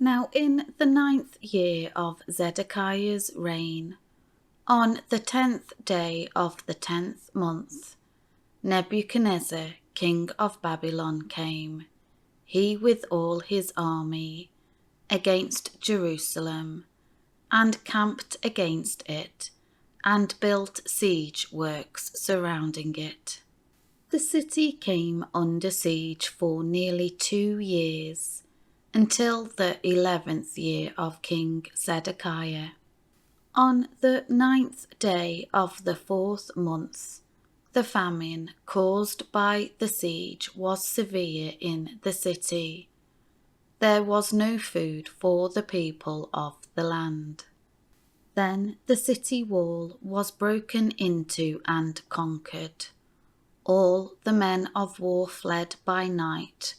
Now in the 9th year of Zedekiah's reign, on the 10th day of the 10th month, Nebuchadnezzar, king of Babylon, came, he with all his army, against Jerusalem, and camped against it, and built siege works surrounding it. The city came under siege for nearly 2 years, until the 11th year of King Zedekiah. On the 9th day of the 4th month, the famine caused by the siege was severe in the city. There was no food for the people of the land. Then the city wall was broken into and conquered. All the men of war fled by night,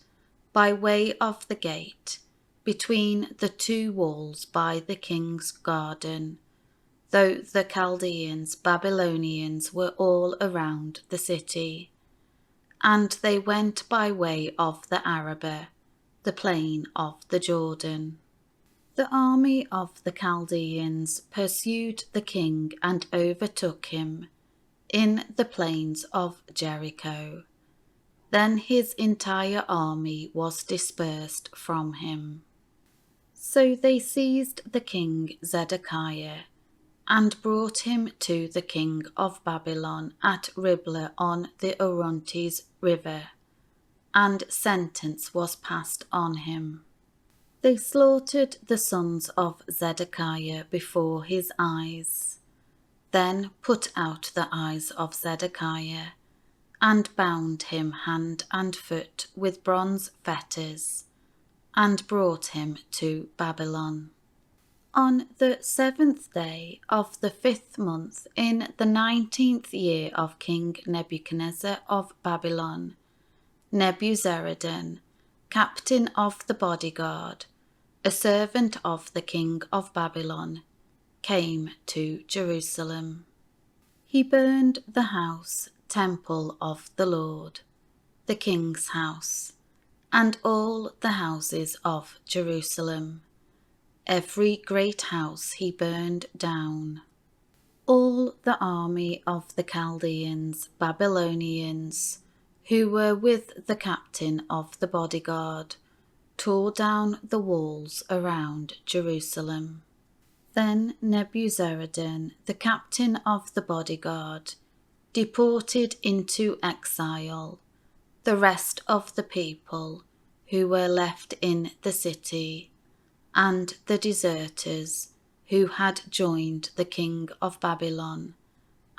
by way of the gate, between the 2 walls by the king's garden, though the Chaldeans, Babylonians were all around the city. And they went by way of the Arabah, the plain of the Jordan. The army of the Chaldeans pursued the king and overtook him in the plains of Jericho. Then his entire army was dispersed from him. So they seized the king Zedekiah and brought him to the king of Babylon at Riblah on the Orontes river, and sentence was passed on him. They slaughtered the sons of Zedekiah before his eyes, then put out the eyes of Zedekiah, and bound him hand and foot with bronze fetters, and brought him to Babylon. On the 7th day of the 5th month, in the 19th year of King Nebuchadnezzar of Babylon, Nebuzaradan, captain of the bodyguard, a servant of the king of Babylon, came to Jerusalem. He burned the house, temple of the Lord, the king's house, and all the houses of Jerusalem. Every great house he burned down. All the army of the Chaldeans, Babylonians, who were with the captain of the bodyguard, tore down the walls around Jerusalem. Then Nebuzaradan, the captain of the bodyguard, deported into exile the rest of the people who were left in the city, and the deserters who had joined the king of Babylon,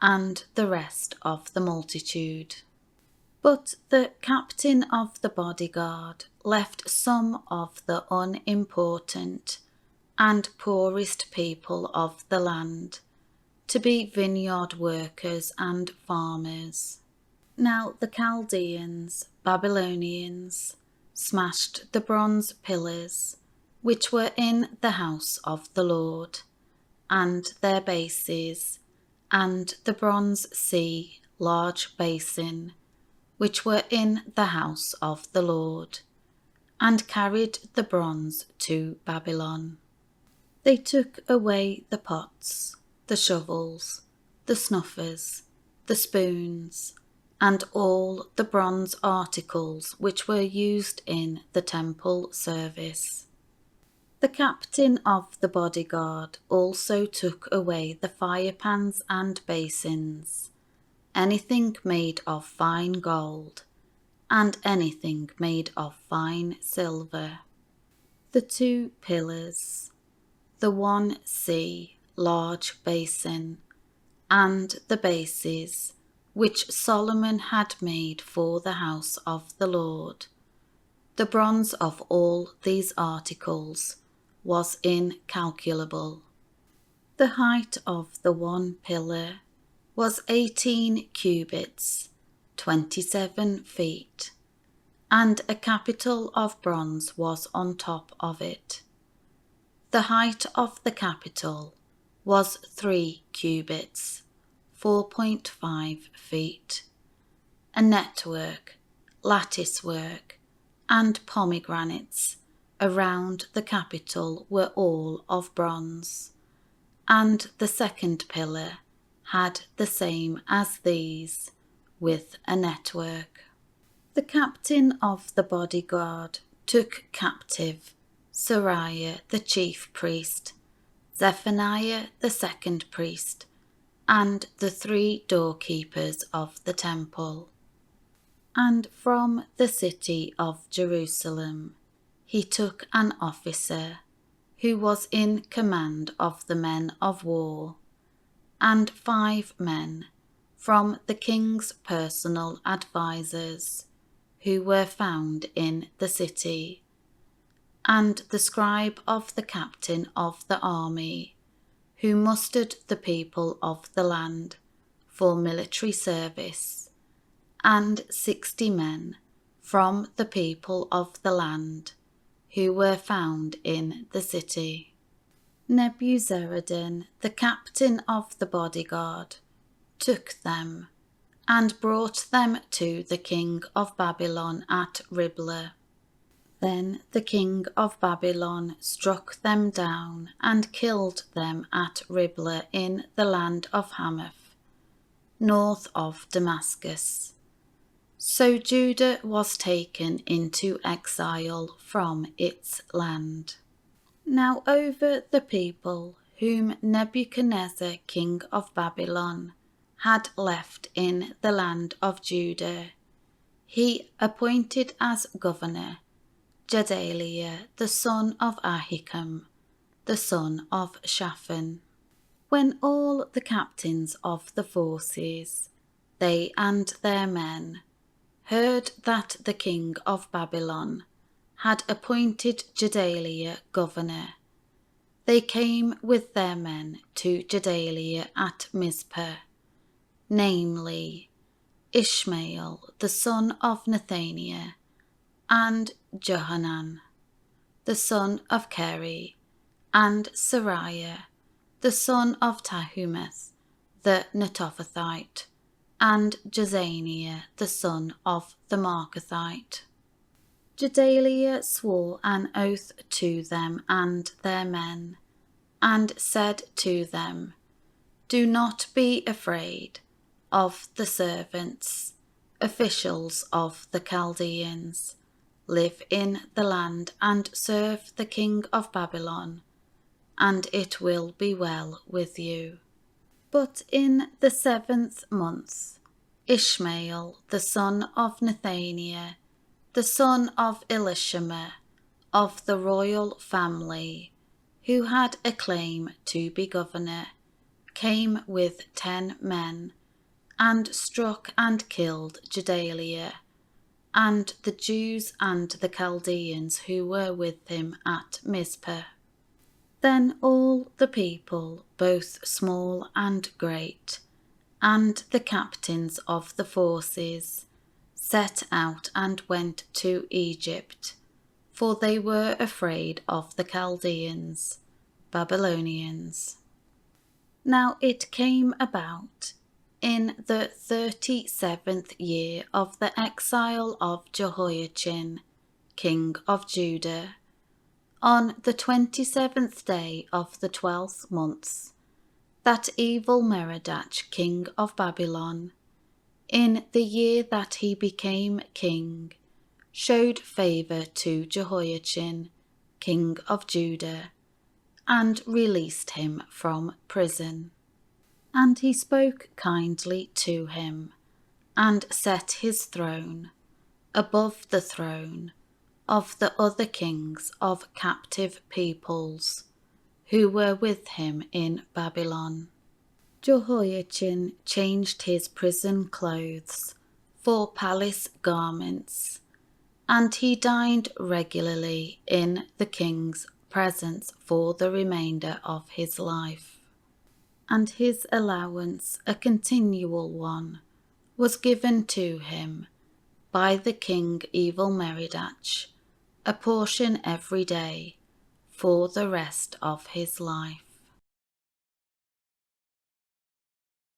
and the rest of the multitude. But the captain of the bodyguard left some of the unimportant and poorest people of the land to be vineyard workers and farmers. Now the Chaldeans, Babylonians, smashed the bronze pillars which were in the house of the Lord, and their bases, and the bronze sea large basin, which were in the house of the Lord, and carried the bronze to Babylon. They took away the pots, the shovels, the snuffers, the spoons, and all the bronze articles which were used in the temple service. The captain of the bodyguard also took away the firepans and basins, anything made of fine gold, and anything made of fine silver. The 2 pillars, the 1 sea large basin, and the bases which Solomon had made for the house of the Lord. The bronze of all these articles was incalculable. The height of the 1 pillar was 18 cubits, 27 feet, and a capital of bronze was on top of it. The height of the capital was 3 cubits, 4.5 feet. A network, lattice work, and pomegranates around the capital were all of bronze, and the second pillar had the same as these, with a network. The captain of the bodyguard took captive Sariah the chief priest, Zephaniah the second priest, and the 3 doorkeepers of the temple. And from the city of Jerusalem he took an officer who was in command of the men of war, and 5 men from the king's personal advisers who were found in the city, and the scribe of the captain of the army, who mustered the people of the land for military service, and 60 men from the people of the land who were found in the city. Nebuzaradan, the captain of the bodyguard, took them and brought them to the king of Babylon at Riblah. Then the king of Babylon struck them down and killed them at Riblah in the land of Hamath, north of Damascus. So Judah was taken into exile from its land. Now over the people whom Nebuchadnezzar king of Babylon had left in the land of Judah, he appointed as governor Gedaliah the son of Ahikam, the son of Shaphan. When all the captains of the forces, they and their men, heard that the king of Babylon had appointed Gedaliah governor, they came with their men to Gedaliah at Mizpah, namely Ishmael the son of Nethaniah, and Johanan the son of Keri, and Sariah the son of Tahumeth the Netophathite, and Jezaniah the son of the Markathite. Gedaliah swore an oath to them and their men, and said to them, "Do not be afraid of the servants, officials of the Chaldeans. Live in the land and serve the king of Babylon, and it will be well with you." But in the 7th month, Ishmael the son of Nethaniah, the son of Elishama, of the royal family, who had a claim to be governor, came with 10 men, and struck and killed Gedaliah, and the Jews and the Chaldeans who were with him at Mizpah. Then all the people, both small and great, and the captains of the forces, set out and went to Egypt, for they were afraid of the Chaldeans, Babylonians. Now it came about in the 37th year of the exile of Jehoiachin, king of Judah, on the 27th day of the 12th month, that evil Merodach, king of Babylon, in the year that he became king, showed favour to Jehoiachin, king of Judah, and released him from prison. And he spoke kindly to him, and set his throne above the throne of the other kings of captive peoples, who were with him in Babylon. Jehoiachin changed his prison clothes for palace garments, and he dined regularly in the king's presence for the remainder of his life. And his allowance, a continual one, was given to him by the king Evil-Merodach, a portion every day, for the rest of his life.